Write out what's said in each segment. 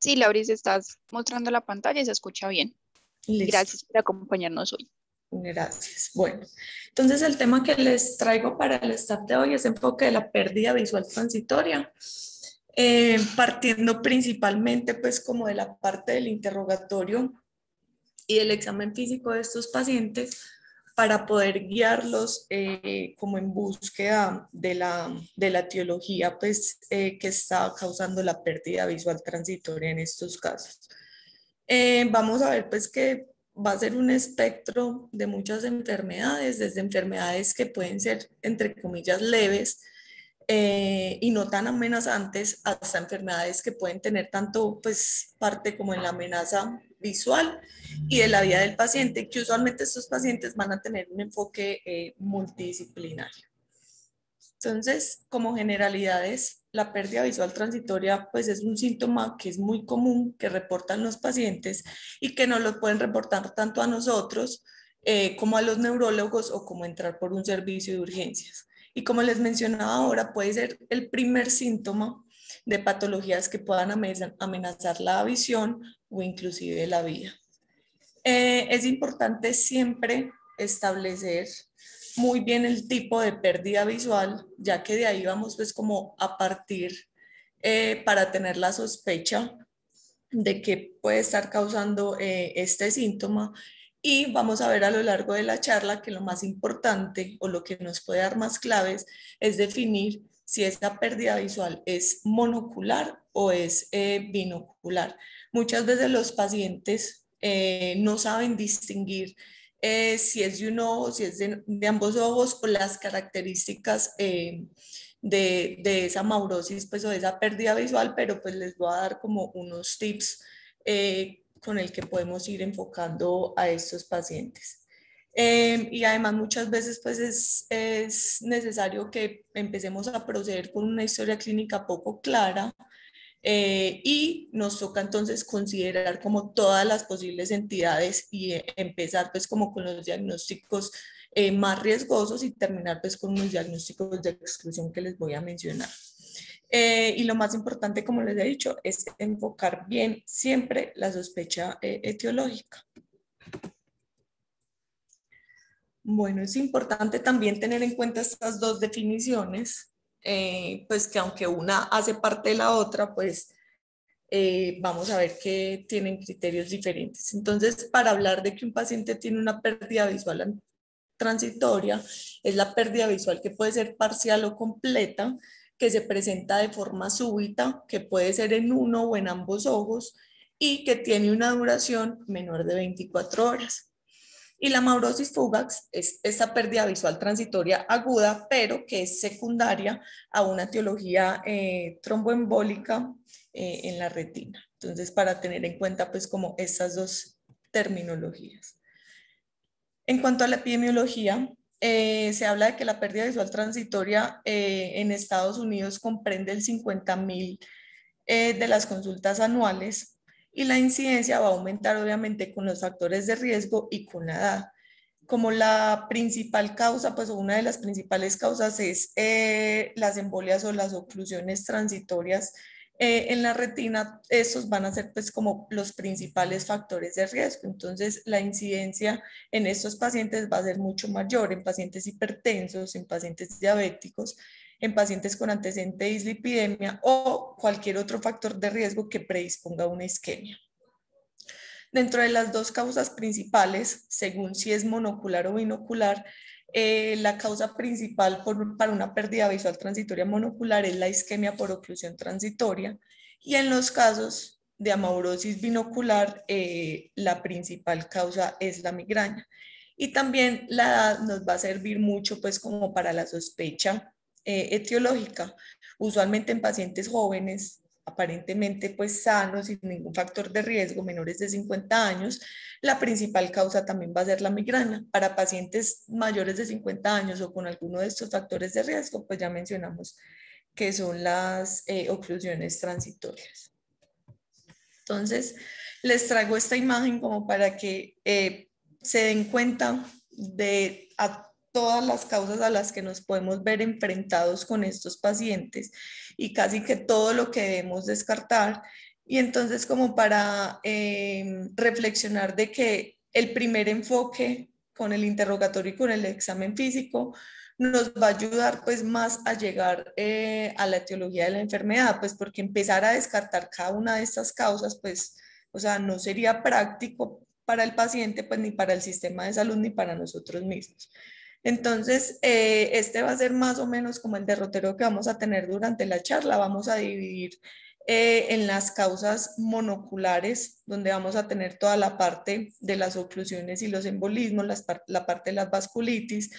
Sí, Lauris, estás mostrando la pantalla y se escucha bien. Listo, Gracias por acompañarnos hoy. gracias. Bueno, entonces el tema que les traigo para el staff de hoy es enfoque de la pérdida visual transitoria, partiendo principalmente pues como de la parte del interrogatorio y del examen físico de estos pacientes para poder guiarlos como en búsqueda de la etiología pues, que está causando la pérdida visual transitoria en estos casos. Vamos a ver pues que va a ser un espectro de muchas enfermedades, desde enfermedades que pueden ser entre comillas leves y no tan amenazantes hasta enfermedades que pueden tener tanto pues parte como en la amenaza visual y de la vida del paciente, que usualmente estos pacientes van a tener un enfoque multidisciplinario. Entonces, como generalidades, la pérdida visual transitoria pues es un síntoma que es muy común, que reportan los pacientes y que no lo pueden reportar tanto a nosotros como a los neurólogos o como entrar por un servicio de urgencias. Y como les mencionaba ahora, puede ser el primer síntoma de patologías que puedan amenazar la visión o inclusive la vida. Es importante siempre establecer muy bien el tipo de pérdida visual, ya que de ahí vamos pues como a partir para tener la sospecha de que puede estar causando este síntoma y vamos a ver a lo largo de la charla que lo más importante o lo que nos puede dar más claves es definir si esta pérdida visual es monocular o es binocular. Muchas veces los pacientes no saben distinguir si es de un ojo, si es de ambos ojos o las características de esa maurosis pues, o de esa pérdida visual, pero pues les voy a dar como unos tips con el que podemos ir enfocando a estos pacientes. Y además muchas veces pues es necesario que empecemos a proceder con una historia clínica poco clara y nos toca entonces considerar como todas las posibles entidades y empezar pues como con los diagnósticos más riesgosos y terminar pues con los diagnósticos de exclusión que les voy a mencionar. Y lo más importante, como les he dicho, es enfocar bien siempre la sospecha etiológica. Bueno, es importante también tener en cuenta estas dos definiciones, pues que aunque una hace parte de la otra, pues vamos a ver que tienen criterios diferentes. Entonces, para hablar de que un paciente tiene una pérdida visual transitoria, es la pérdida visual que puede ser parcial o completa, que se presenta de forma súbita, que puede ser en uno o en ambos ojos y que tiene una duración menor de 24 horas. Y la maurosis fugax es esta pérdida visual transitoria aguda, pero que es secundaria a una etiología tromboembólica en la retina. Entonces, para tener en cuenta, pues, como estas dos terminologías. En cuanto a la epidemiología, se habla de que la pérdida visual transitoria en Estados Unidos comprende el 50.000 de las consultas anuales y la incidencia va a aumentar obviamente con los factores de riesgo y con la edad. Como la principal causa, pues una de las principales causas es las embolias o las oclusiones transitorias en la retina, estos van a ser pues como los principales factores de riesgo. Entonces la incidencia en estos pacientes va a ser mucho mayor en pacientes hipertensos, en pacientes diabéticos, en pacientes con antecedente de dislipidemia o cualquier otro factor de riesgo que predisponga a una isquemia. Dentro de las dos causas principales, según si es monocular o binocular, la causa principal para una pérdida visual transitoria monocular es la isquemia por oclusión transitoria y en los casos de amaurosis binocular, la principal causa es la migraña. Y también la edad nos va a servir mucho pues como para la sospecha etiológica. Usualmente en pacientes jóvenes, aparentemente pues sanos, sin ningún factor de riesgo, menores de 50 años, la principal causa también va a ser la migraña. Para pacientes mayores de 50 años o con alguno de estos factores de riesgo, pues ya mencionamos que son las oclusiones transitorias. Entonces, les traigo esta imagen como para que se den cuenta de a todas las causas a las que nos podemos ver enfrentados con estos pacientes y casi que todo lo que debemos descartar Y entonces como para reflexionar de que el primer enfoque con el interrogatorio y con el examen físico nos va a ayudar pues más a llegar a la etiología de la enfermedad, pues porque empezar a descartar cada una de estas causas, pues, o sea, no sería práctico para el paciente, pues ni para el sistema de salud ni para nosotros mismos. Entonces, este va a ser más o menos como el derrotero que vamos a tener durante la charla. Vamos a dividir en las causas monoculares, donde vamos a tener toda la parte de las oclusiones y los embolismos, la parte de las vasculitis,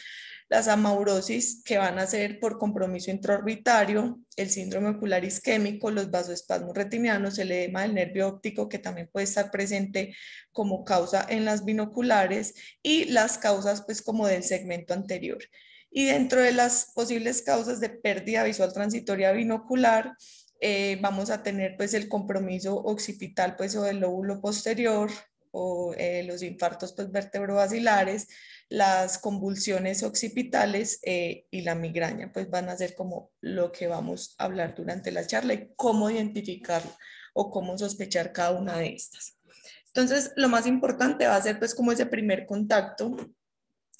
las amaurosis que van a ser por compromiso intraorbitario, el síndrome ocular isquémico, los vasoespasmos retinianos, el edema del nervio óptico que también puede estar presente como causa en las binoculares y las causas pues como del segmento anterior. Y dentro de las posibles causas de pérdida visual transitoria binocular, vamos a tener pues el compromiso occipital pues o del lóbulo posterior o los infartos pues vertebrobasilares, las convulsiones occipitales y la migraña pues van a ser como lo que vamos a hablar durante la charla y cómo identificar o cómo sospechar cada una de estas. Entonces, lo más importante va a ser pues como ese primer contacto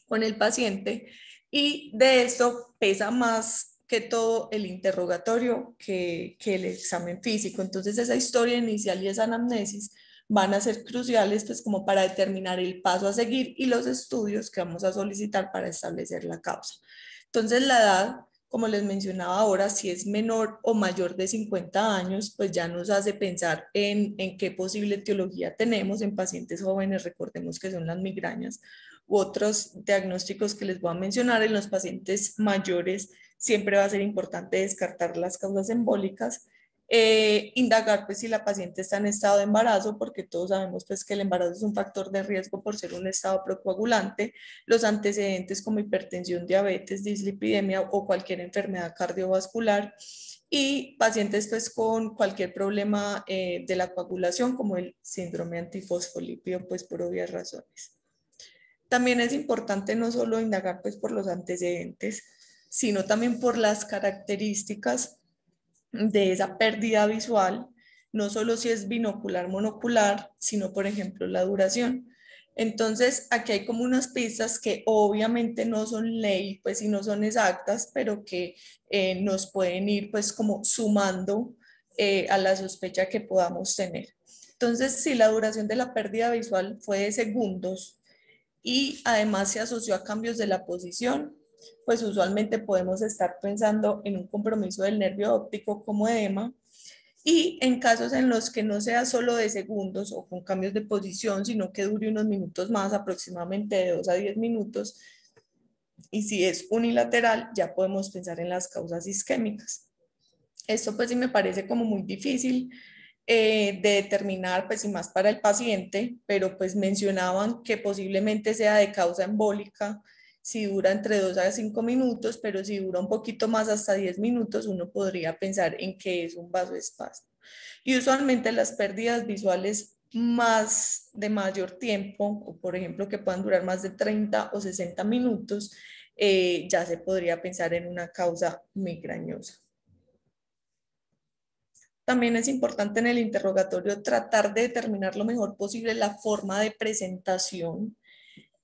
con el paciente y de esto pesa más que todo el interrogatorio que el examen físico. Entonces, esa historia inicial y esa anamnesis van a ser cruciales pues como para determinar el paso a seguir y los estudios que vamos a solicitar para establecer la causa. Entonces, la edad, como les mencionaba ahora, si es menor o mayor de 50 años, pues ya nos hace pensar en qué posible etiología tenemos en pacientes jóvenes, recordemos que son las migrañas, u otros diagnósticos que les voy a mencionar. En los pacientes mayores siempre va a ser importante descartar las causas embólicas, indagar pues si la paciente está en estado de embarazo, porque todos sabemos pues que el embarazo es un factor de riesgo por ser un estado procoagulante, los antecedentes como hipertensión, diabetes, dislipidemia o cualquier enfermedad cardiovascular, y pacientes pues con cualquier problema de la coagulación como el síndrome antifosfolípido pues por obvias razones. También es importante no solo indagar pues por los antecedentes, sino también por las características de esa pérdida visual, no solo si es binocular, monocular, sino por ejemplo la duración. Entonces, aquí hay como unas pistas que obviamente no son ley, pues y no son exactas, pero que nos pueden ir pues como sumando a la sospecha que podamos tener. Entonces, si la duración de la pérdida visual fue de segundos, y además se asoció a cambios de la posición, pues usualmente podemos estar pensando en un compromiso del nervio óptico como edema, y en casos en los que no sea solo de segundos o con cambios de posición, sino que dure unos minutos más, aproximadamente de 2 a 10 minutos, y si es unilateral, ya podemos pensar en las causas isquémicas. Esto pues sí me parece como muy difícil de determinar, pues y más para el paciente, pero pues mencionaban que posiblemente sea de causa embólica, si dura entre 2 a 5 minutos, pero si dura un poquito más, hasta 10 minutos, uno podría pensar en que es un vasoespasmo. Y usualmente las pérdidas visuales más de mayor tiempo, o por ejemplo que puedan durar más de 30 o 60 minutos, ya se podría pensar en una causa migrañosa. También es importante en el interrogatorio tratar de determinar lo mejor posible la forma de presentación.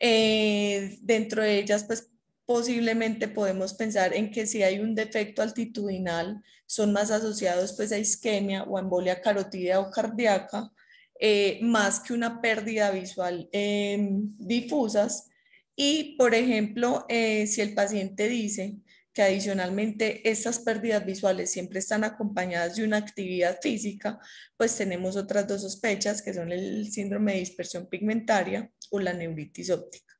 Dentro de ellas, pues posiblemente podemos pensar en que si hay un defecto altitudinal, son más asociados pues a isquemia o a embolia carotídea o cardíaca, más que una pérdida visual difusas. Y, por ejemplo, si el paciente dice que adicionalmente estas pérdidas visuales siempre están acompañadas de una actividad física, pues tenemos otras dos sospechas que son el síndrome de dispersión pigmentaria o la neuritis óptica.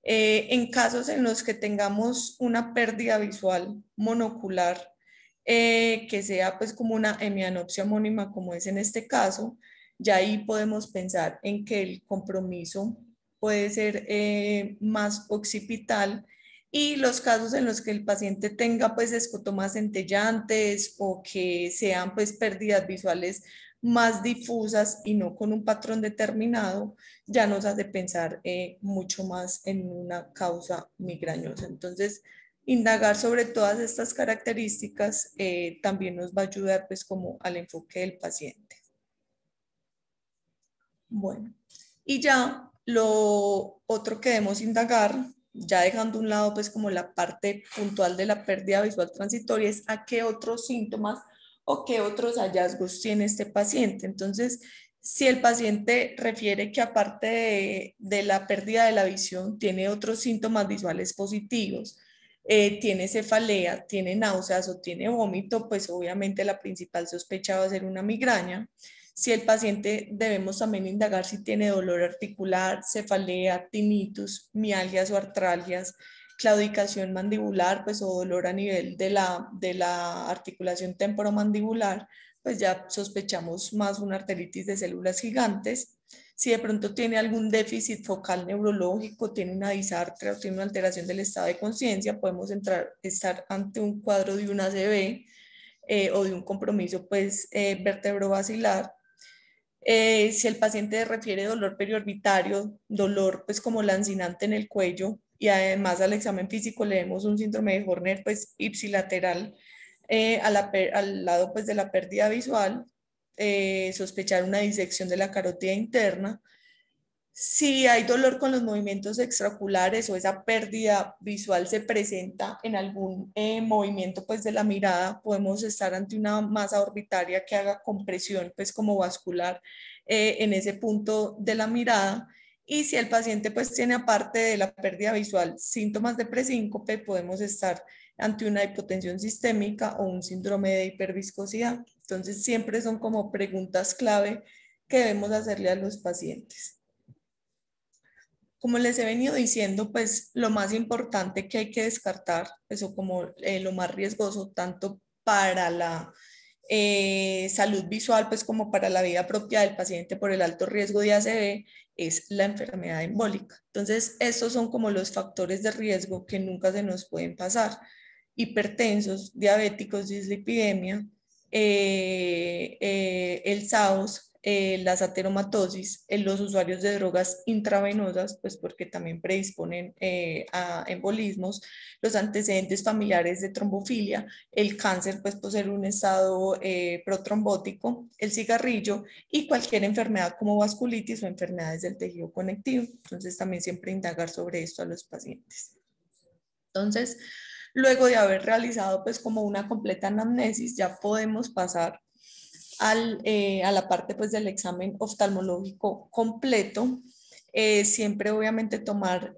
En casos en los que tengamos una pérdida visual monocular, que sea pues como una hemianopsia homónima como es en este caso, ya ahí podemos pensar en que el compromiso puede ser más occipital, y los casos en los que el paciente tenga pues escotomas centellantes o que sean pues pérdidas visuales más difusas y no con un patrón determinado, ya nos hace pensar mucho más en una causa migrañosa. Entonces, indagar sobre todas estas características también nos va a ayudar pues como al enfoque del paciente. Bueno, y ya lo otro que debemos indagar, ya dejando a un lado pues como la parte puntual de la pérdida visual transitoria, es a qué otros síntomas o qué otros hallazgos tiene este paciente. Entonces, si el paciente refiere que aparte de la pérdida de la visión, tiene otros síntomas visuales positivos, tiene cefalea, tiene náuseas o tiene vómito, pues obviamente la principal sospecha va a ser una migraña. Si el paciente, debemos también indagar si tiene dolor articular, cefalea, tinnitus, mialgias o artralgias, claudicación mandibular, pues o dolor a nivel de la articulación temporomandibular, pues ya sospechamos más una arteritis de células gigantes. Si de pronto tiene algún déficit focal neurológico, tiene una disartria o tiene una alteración del estado de conciencia, podemos estar ante un cuadro de una ACV o de un compromiso pues vertebrovascular. Si el paciente refiere dolor periorbitario, dolor pues como lancinante en el cuello y además al examen físico le vemos un síndrome de Horner pues ipsilateral al lado pues de la pérdida visual, sospechar una disección de la carótida interna. Si hay dolor con los movimientos extraoculares o esa pérdida visual se presenta en algún movimiento pues de la mirada, podemos estar ante una masa orbitaria que haga compresión pues como vascular en ese punto de la mirada. Y si el paciente pues tiene aparte de la pérdida visual síntomas de presíncope, podemos estar ante una hipotensión sistémica o un síndrome de hiperviscosidad. Entonces siempre son como preguntas clave que debemos hacerle a los pacientes. Como les he venido diciendo, pues lo más importante que hay que descartar, eso como lo más riesgoso, tanto para la salud visual, pues como para la vida propia del paciente por el alto riesgo de ACV, es la enfermedad embólica. Entonces, estos son como los factores de riesgo que nunca se nos pueden pasar. Hipertensos, diabéticos, dislipidemia, el SAOS, la sateromatosis, en los usuarios de drogas intravenosas, pues porque también predisponen a embolismos, los antecedentes familiares de trombofilia, el cáncer, pues por ser un estado protrombótico, el cigarrillo y cualquier enfermedad como vasculitis o enfermedades del tejido conectivo. Entonces también siempre indagar sobre esto a los pacientes. Entonces, luego de haber realizado pues como una completa anamnesis, ya podemos pasar a la parte pues del examen oftalmológico completo. Siempre obviamente tomar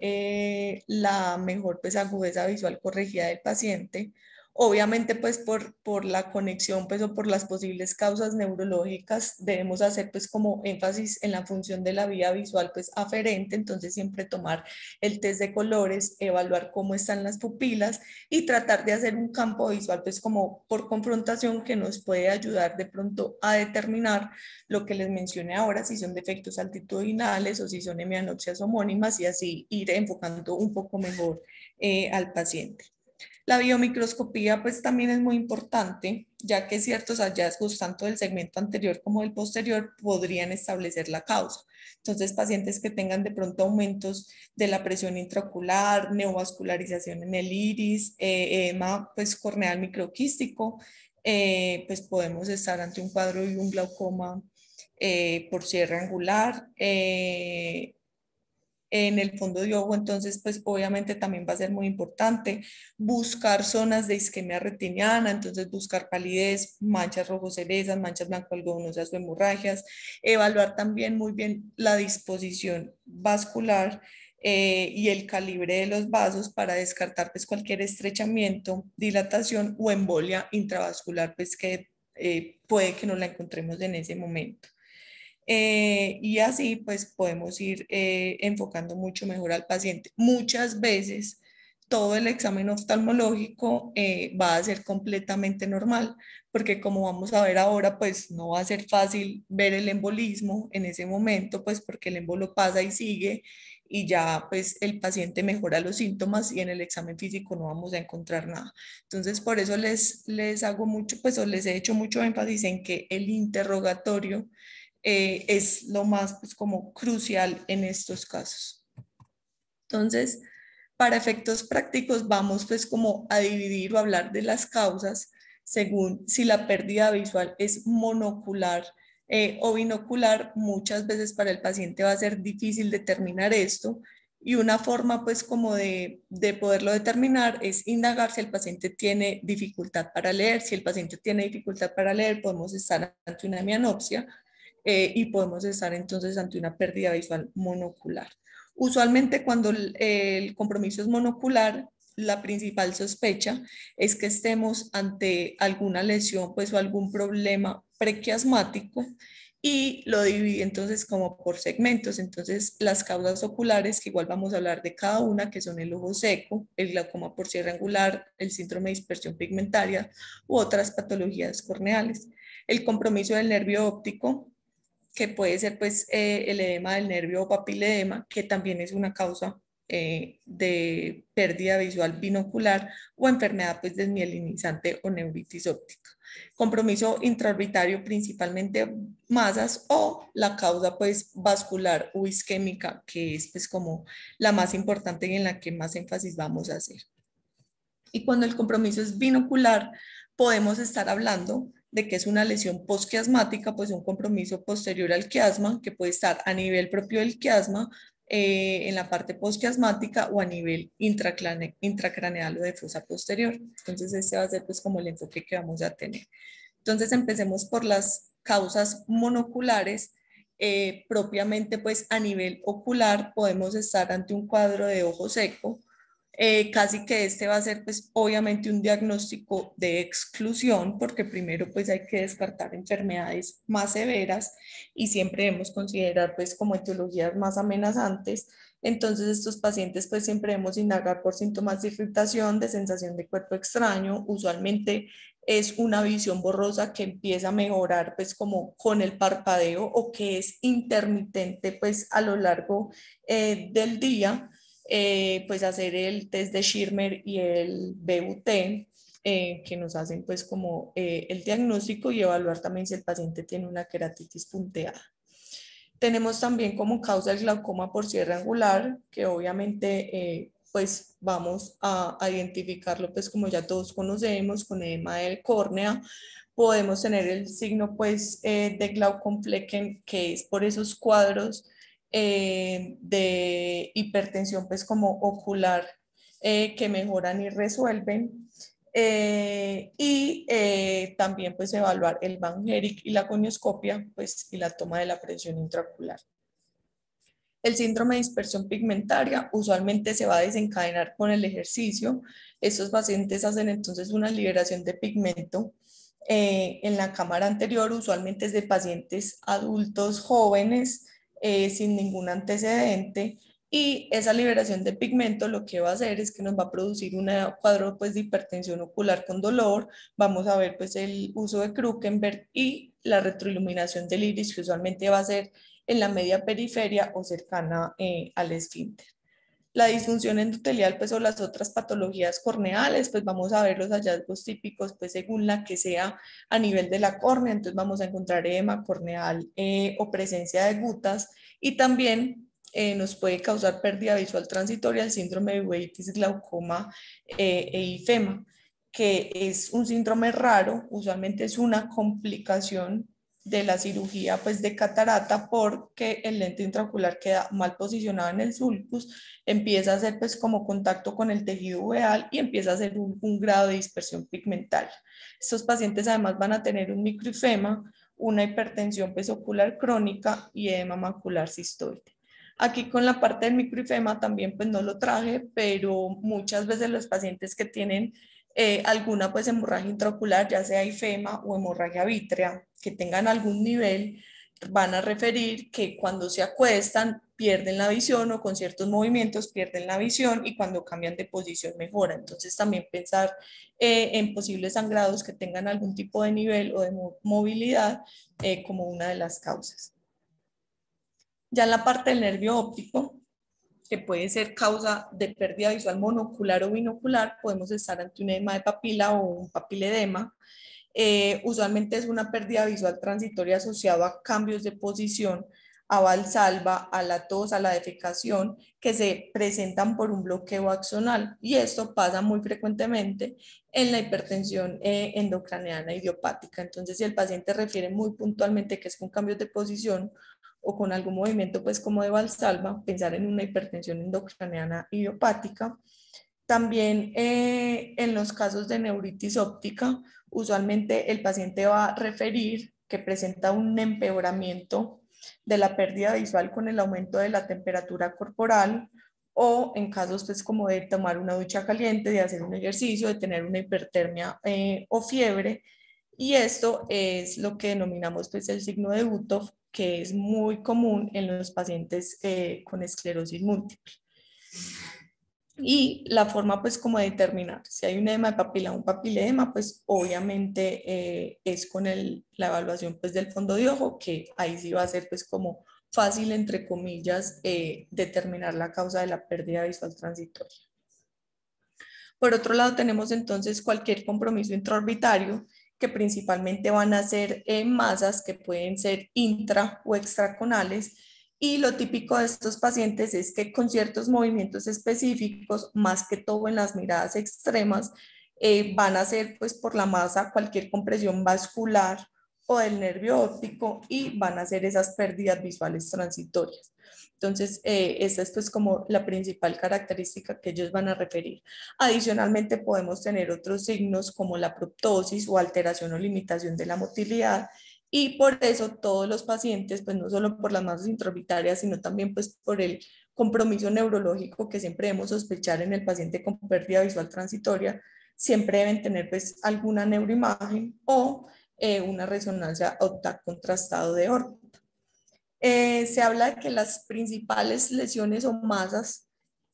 la mejor pues agudeza visual corregida del paciente. Obviamente pues por la conexión pues o por las posibles causas neurológicas debemos hacer pues como énfasis en la función de la vía visual pues aferente, entonces siempre tomar el test de colores, evaluar cómo están las pupilas y tratar de hacer un campo visual pues como por confrontación que nos puede ayudar de pronto a determinar lo que les mencioné ahora, si son defectos altitudinales o si son hemianopsias homónimas y así ir enfocando un poco mejor al paciente. La biomicroscopía pues también es muy importante, ya que ciertos hallazgos tanto del segmento anterior como del posterior podrían establecer la causa. Entonces, pacientes que tengan de pronto aumentos de la presión intraocular, neovascularización en el iris, edema pues corneal microquístico, pues podemos estar ante un cuadro y un glaucoma por cierre angular. En el fondo de ojo, entonces pues obviamente también va a ser muy importante buscar zonas de isquemia retiniana, entonces buscar palidez, manchas rojo cerezas, manchas blanco algodonosas o hemorragias, evaluar también muy bien la disposición vascular y el calibre de los vasos para descartar pues cualquier estrechamiento, dilatación o embolia intravascular pues que puede que no la encontremos en ese momento. Y así pues podemos ir enfocando mucho mejor al paciente. Muchas veces todo el examen oftalmológico va a ser completamente normal, porque como vamos a ver ahora, pues no va a ser fácil ver el embolismo en ese momento, pues porque el embolo pasa y sigue y ya pues el paciente mejora los síntomas y en el examen físico no vamos a encontrar nada. Entonces por eso les hago mucho, pues o les he hecho mucho énfasis en que el interrogatorio es lo más pues, como crucial en estos casos. Entonces, para efectos prácticos vamos pues como a dividir o hablar de las causas según si la pérdida visual es monocular o binocular, muchas veces para el paciente va a ser difícil determinar esto. Y una forma pues como de poderlo determinar es indagar si el paciente tiene dificultad para leer. Si el paciente tiene dificultad para leer, podemos estar ante una mianopsia y podemos estar entonces ante una pérdida visual monocular. Usualmente cuando el compromiso es monocular, la principal sospecha es que estemos ante alguna lesión pues, o algún problema prequiasmático y lo divide entonces como por segmentos. Entonces, las causas oculares, que igual vamos a hablar de cada una, que son el ojo seco, el glaucoma por cierre angular, el síndrome de dispersión pigmentaria u otras patologías corneales. El compromiso del nervio óptico, que puede ser pues el edema del nervio o papiledema, que también es una causa de pérdida visual binocular o enfermedad pues desmielinizante o neuritis óptica. Compromiso intraorbitario, principalmente masas, o la causa pues vascular o isquémica, que es pues como la más importante y en la que más énfasis vamos a hacer. Y cuando el compromiso es binocular, podemos estar hablando de que es una lesión posquiasmática, pues un compromiso posterior al quiasma, que puede estar a nivel propio del quiasma, en la parte posquiasmática o a nivel intracraneal o de fosa posterior. Entonces, este va a ser pues como el enfoque que vamos a tener. Entonces, empecemos por las causas monoculares. Propiamente pues a nivel ocular podemos estar ante un cuadro de ojo seco. Casi que este va a ser pues obviamente un diagnóstico de exclusión, porque primero pues hay que descartar enfermedades más severas y siempre debemos considerar pues como etiologías más amenazantes. Entonces estos pacientes pues siempre debemos indagar por síntomas de irritación, de sensación de cuerpo extraño. Usualmente es una visión borrosa que empieza a mejorar pues como con el parpadeo o que es intermitente pues a lo largo del día. Pues hacer el test de Schirmer y el BUT, que nos hacen pues como el diagnóstico y evaluar también si el paciente tiene una queratitis punteada. Tenemos también como causa el glaucoma por cierre angular, que obviamente pues vamos a identificarlo pues como ya todos conocemos con edema del córnea. Podemos tener el signo pues de Glaucomflecken, que es por esos cuadros de hipertensión pues como ocular que mejoran y resuelven. También pues evaluar el Van Herrick y la conioscopia pues y la toma de la presión intraocular. El síndrome de dispersión pigmentaria usualmente se va a desencadenar con el ejercicio. Estos pacientes hacen entonces una liberación de pigmento. En la cámara anterior usualmente es de pacientes adultos jóvenes sin ningún antecedente, y esa liberación de pigmento lo que va a hacer es que nos va a producir un cuadro pues, de hipertensión ocular con dolor. Vamos a ver pues, el uso de Krukenberg y la retroiluminación del iris, que usualmente va a ser en la media periferia o cercana al esfínter. La disfunción endotelial pues, o las otras patologías corneales, pues vamos a ver los hallazgos típicos pues, según la que sea a nivel de la córnea. Entonces vamos a encontrar edema corneal o presencia de gutas, y también nos puede causar pérdida visual transitoria el síndrome de uveitis, glaucoma e ifema, que es un síndrome raro. Usualmente es una complicación de la cirugía pues, de catarata, porque el lente intraocular queda mal posicionado en el sulcus, empieza a hacer pues como contacto con el tejido uveal y empieza a hacer un grado de dispersión pigmentaria. Estos pacientes además van a tener un microifema, una hipertensión pues ocular crónica y edema macular cistoide. Aquí con la parte del microifema también pues no lo traje, pero muchas veces los pacientes que tienen alguna pues hemorragia intraocular, ya sea ifema o hemorragia vítrea, que tengan algún nivel, van a referir que cuando se acuestan pierden la visión, o con ciertos movimientos pierden la visión, y cuando cambian de posición mejora. Entonces también pensar en posibles sangrados que tengan algún tipo de nivel o de movilidad como una de las causas. Ya en la parte del nervio óptico, que puede ser causa de pérdida visual monocular o binocular, podemos estar ante un edema de papila o un papiledema. Usualmente es una pérdida visual transitoria asociada a cambios de posición a Valsalva, a la tos, a la defecación, que se presentan por un bloqueo axonal, y esto pasa muy frecuentemente en la hipertensión endocraneana idiopática. Entonces, si el paciente refiere muy puntualmente que es con cambios de posición o con algún movimiento pues como de Valsalva, pensar en una hipertensión endocraneana idiopática. También en los casos de neuritis óptica, usualmente el paciente va a referir que presenta un empeoramiento de la pérdida visual con el aumento de la temperatura corporal, o en casos pues como de tomar una ducha caliente, de hacer un ejercicio, de tener una hipertermia o fiebre. Y esto es lo que denominamos pues el signo de Utov, que es muy común en los pacientes con esclerosis múltiple. Y la forma pues como de determinar si hay un edema de papila o un papiledema, pues obviamente es con la evaluación pues del fondo de ojo, que ahí sí va a ser pues como fácil, entre comillas, determinar la causa de la pérdida visual transitoria. Por otro lado, tenemos entonces cualquier compromiso intraorbitario, que principalmente van a ser masas que pueden ser intra o extraconales, y lo típico de estos pacientes es que con ciertos movimientos específicos, más que todo en las miradas extremas, van a ser pues por la masa cualquier compresión vascular o del nervio óptico, y van a ser esas pérdidas visuales transitorias. Entonces, esa es pues como la principal característica que ellos van a referir. Adicionalmente, podemos tener otros signos como la proptosis o alteración o limitación de la motilidad, y por eso todos los pacientes, pues no solo por las masas intraorbitarias, sino también pues por el compromiso neurológico que siempre debemos sospechar en el paciente con pérdida visual transitoria, siempre deben tener pues alguna neuroimagen o una resonancia óptica contrastado de órbita. Se habla de que las principales lesiones o masas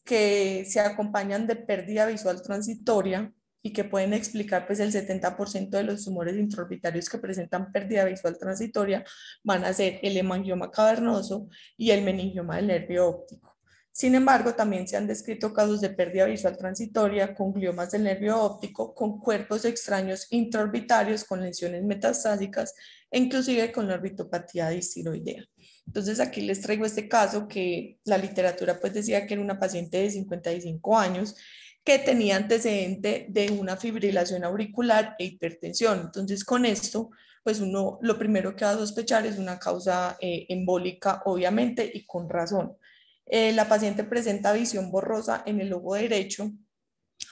que se acompañan de pérdida visual transitoria y que pueden explicar pues el 70% de los tumores intraorbitarios que presentan pérdida visual transitoria van a ser el hemangioma cavernoso y el meningioma del nervio óptico. Sin embargo, también se han descrito casos de pérdida visual transitoria con gliomas del nervio óptico, con cuerpos extraños intraorbitarios, con lesiones metastásicas e inclusive con la orbitopatía distiroidea. Entonces aquí les traigo este caso que la literatura pues decía que era una paciente de 55 años que tenía antecedente de una fibrilación auricular e hipertensión. Entonces con esto pues uno lo primero que va a sospechar es una causa embólica, obviamente, y con razón. La paciente presenta visión borrosa en el ojo derecho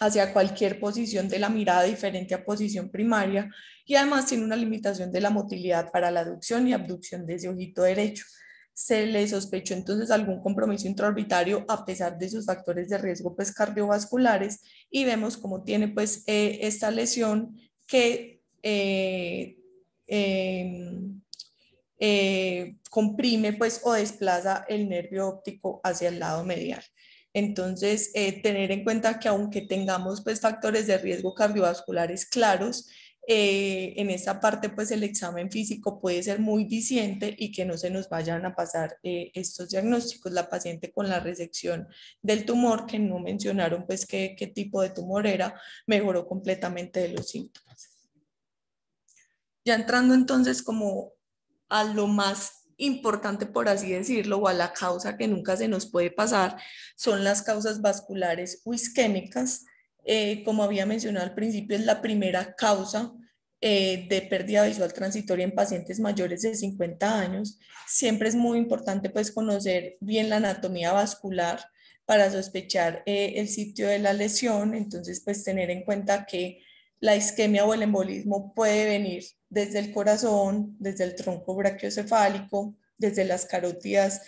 hacia cualquier posición de la mirada diferente a posición primaria, y además tiene una limitación de la motilidad para la aducción y abducción de ese ojito derecho. Se le sospechó entonces algún compromiso intraorbitario a pesar de sus factores de riesgo pues cardiovasculares, y vemos cómo tiene pues esta lesión que comprime pues o desplaza el nervio óptico hacia el lado medial. Entonces, tener en cuenta que aunque tengamos pues factores de riesgo cardiovasculares claros, en esta parte pues el examen físico puede ser muy diciente y que no se nos vayan a pasar estos diagnósticos. La paciente con la resección del tumor, que no mencionaron pues qué tipo de tumor era, mejoró completamente de los síntomas. Ya entrando entonces como a lo más importante, por así decirlo, o a la causa que nunca se nos puede pasar, son las causas vasculares o isquémicas. Como había mencionado al principio, es la primera causa de pérdida visual transitoria en pacientes mayores de 50 años. Siempre es muy importante pues conocer bien la anatomía vascular para sospechar el sitio de la lesión. Entonces pues tener en cuenta que la isquemia o el embolismo puede venir desde el corazón, desde el tronco brachiocefálico, desde las carótidas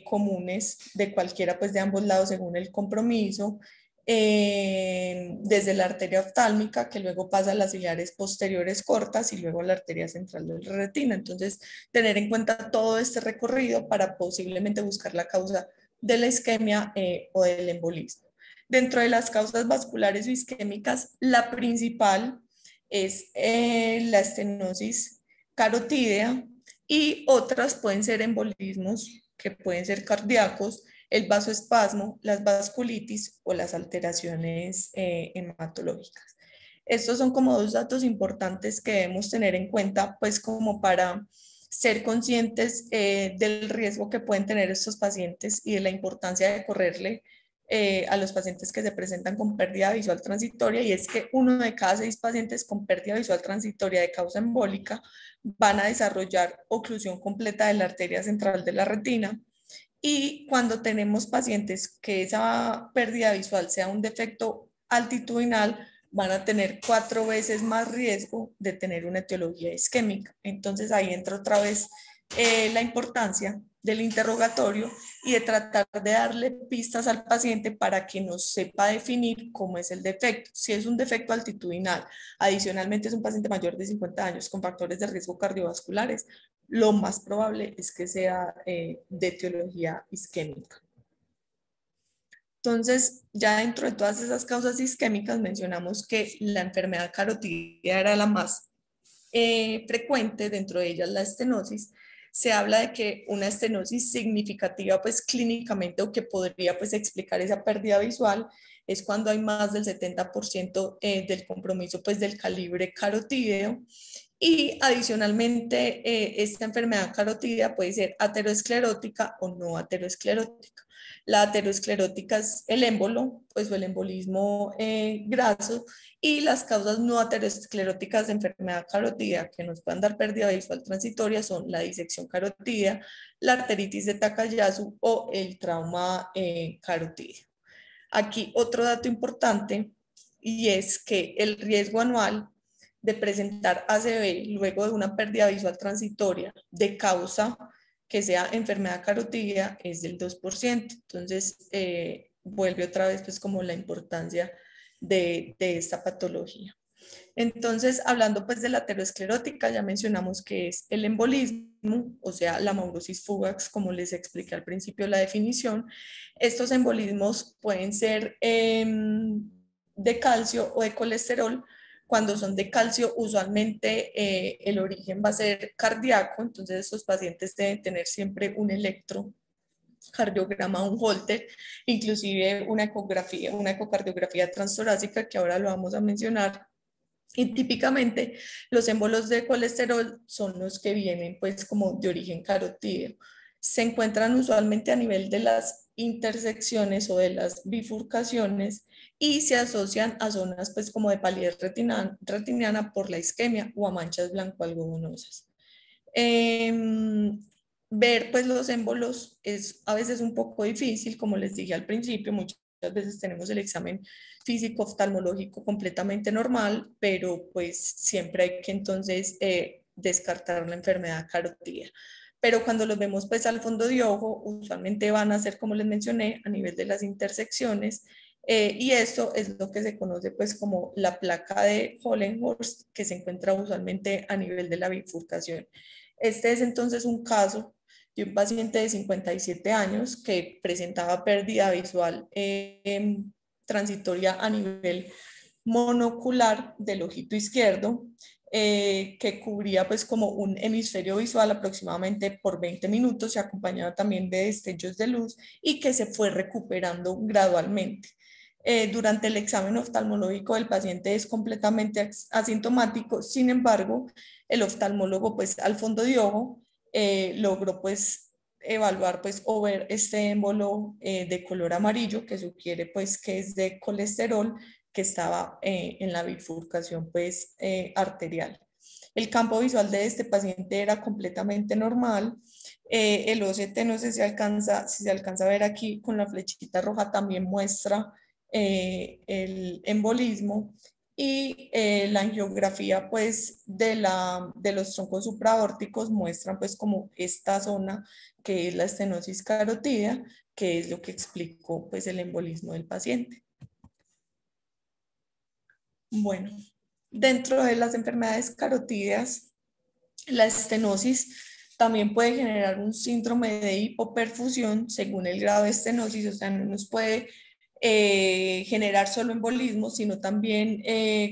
comunes de cualquiera pues de ambos lados según el compromiso, desde la arteria oftálmica, que luego pasa a las ciliares posteriores cortas y luego a la arteria central de la retina. Entonces, tener en cuenta todo este recorrido para posiblemente buscar la causa de la isquemia o del embolismo. Dentro de las causas vasculares o isquémicas, la principal es la estenosis carotídea, y otras pueden ser embolismos que pueden ser cardíacos, el vasoespasmo, las vasculitis o las alteraciones hematológicas. Estos son como dos datos importantes que debemos tener en cuenta, pues como para ser conscientes del riesgo que pueden tener estos pacientes y de la importancia de correrle a los pacientes que se presentan con pérdida visual transitoria, y es que 1 de cada 6 pacientes con pérdida visual transitoria de causa embólica van a desarrollar oclusión completa de la arteria central de la retina. Y cuando tenemos pacientes que esa pérdida visual sea un defecto altitudinal, van a tener 4 veces más riesgo de tener una etiología isquémica. Entonces ahí entra otra vez la importancia del interrogatorio y de tratar de darle pistas al paciente para que nos sepa definir cómo es el defecto. Si es un defecto altitudinal, adicionalmente es un paciente mayor de 50 años con factores de riesgo cardiovasculares, lo más probable es que sea de etiología isquémica. Entonces, ya dentro de todas esas causas isquémicas mencionamos que la enfermedad carotídea era la más frecuente, dentro de ellas la estenosis. Se habla de que una estenosis significativa pues clínicamente, o que podría pues explicar esa pérdida visual, es cuando hay más del 70% del compromiso pues del calibre carotídeo. Y adicionalmente, esta enfermedad carotídea puede ser aterosclerótica o no aterosclerótica. La aterosclerótica es el émbolo, pues, o el embolismo graso, y las causas no ateroscleróticas de enfermedad carotídea que nos pueden dar pérdida visual transitoria son la disección carotídea, la arteritis de Takayasu o el trauma carotídeo. Aquí otro dato importante, y es que el riesgo anual de presentar ACV luego de una pérdida visual transitoria de causa que sea enfermedad carotídea es del 2%. Entonces, vuelve otra vez pues como la importancia de esta patología. Entonces, hablando pues de la aterosclerótica, ya mencionamos que es el embolismo, o sea, la maurosis fugax, como les expliqué al principio la definición. Estos embolismos pueden ser de calcio o de colesterol. Cuando son de calcio, usualmente el origen va a ser cardíaco, entonces estos pacientes deben tener siempre un electrocardiograma, un Holter, inclusive una ecografía, una ecocardiografía transtorácica, que ahora lo vamos a mencionar. Y típicamente los émbolos de colesterol son los que vienen pues como de origen carotídeo. Se encuentran usualmente a nivel de las intersecciones o de las bifurcaciones, y se asocian a zonas pues como de palidez retiniana por la isquemia o a manchas blanco-algodonosas. Ver pues los émbolos es a veces un poco difícil, como les dije al principio, muchas veces tenemos el examen físico oftalmológico completamente normal, pero pues siempre hay que entonces descartar la enfermedad carotídea. Pero cuando los vemos pues al fondo de ojo, usualmente van a ser, como les mencioné, a nivel de las intersecciones, y esto es lo que se conoce pues como la placa de Hollenhorst, que se encuentra usualmente a nivel de la bifurcación. Este es entonces un caso de un paciente de 57 años que presentaba pérdida visual transitoria a nivel monocular del ojito izquierdo, que cubría pues como un hemisferio visual aproximadamente por 20 minutos, y acompañaba también de destellos de luz, y que se fue recuperando gradualmente. Durante el examen oftalmológico el paciente es completamente asintomático. Sin embargo, el oftalmólogo pues al fondo de ojo logró pues evaluar pues o ver este émbolo de color amarillo, que sugiere pues que es de colesterol, que estaba en la bifurcación pues arterial. El campo visual de este paciente era completamente normal. El OCT, no sé si se alcanza a ver aquí con la flechita roja, también muestra el embolismo, y la angiografía pues de los troncos supraórticos muestran pues como esta zona que es la estenosis carotídea, que es lo que explicó pues el embolismo del paciente. Bueno, dentro de las enfermedades carotídeas, la estenosis también puede generar un síndrome de hipoperfusión según el grado de estenosis, o sea, no nos puede generar solo embolismos, sino también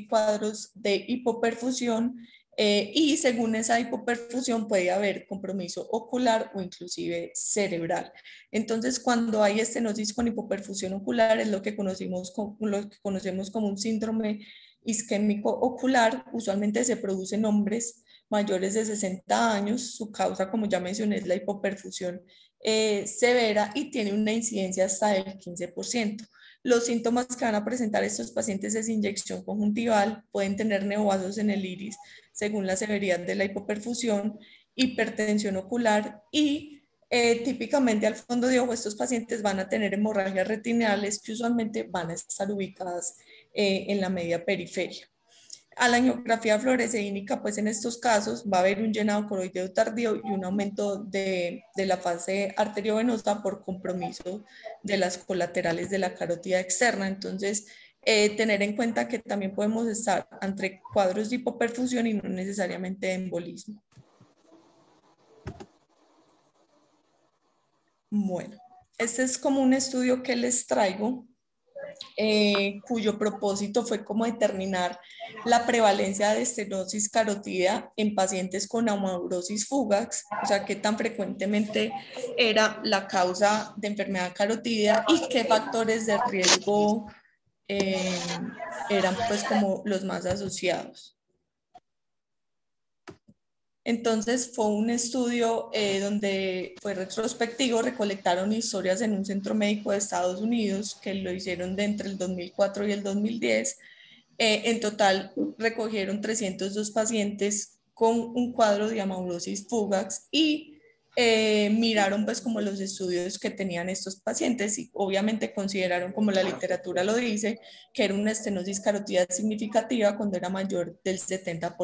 cuadros de hipoperfusión, y según esa hipoperfusión puede haber compromiso ocular o inclusive cerebral. Entonces, cuando hay estenosis con hipoperfusión ocular, es lo que conocemos como un síndrome isquémico ocular. Usualmente se produce en hombres mayores de 60 años. Su causa, como ya mencioné, es la hipoperfusión severa y tiene una incidencia hasta del 15%. Los síntomas que van a presentar estos pacientes es inyección conjuntival, pueden tener neovasos en el iris según la severidad de la hipoperfusión, hipertensión ocular y típicamente al fondo de ojo estos pacientes van a tener hemorragias retinales que usualmente van a estar ubicadas en la media periferia. A la angiografía fluoresceínica, pues en estos casos va a haber un llenado coroideo tardío y un aumento de la fase arteriovenosa por compromiso de las colaterales de la carótida externa. Entonces, tener en cuenta que también podemos estar entre cuadros de hipoperfusión y no necesariamente de embolismo. Bueno, este es como un estudio que les traigo, cuyo propósito fue como determinar la prevalencia de estenosis carotídea en pacientes con amaurosis fugax, o sea, qué tan frecuentemente era la causa de enfermedad carotídea y qué factores de riesgo eran pues como los más asociados. Entonces fue un estudio donde fue retrospectivo, recolectaron historias en un centro médico de Estados Unidos que lo hicieron de entre el 2004 y el 2010. En total recogieron 302 pacientes con un cuadro de amaurosis fugax y miraron pues como los estudios que tenían estos pacientes y obviamente consideraron, como la literatura lo dice, que era una estenosis carotídea significativa cuando era mayor del 70%.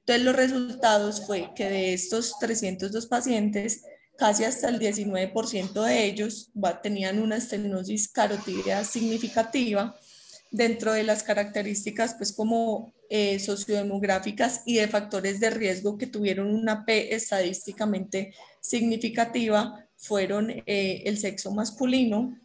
Entonces los resultados fue que de estos 302 pacientes, casi hasta el 19% de ellos tenían una estenosis carotídea significativa. Dentro de las características pues como sociodemográficas y de factores de riesgo que tuvieron una P estadísticamente significativa fueron el sexo masculino,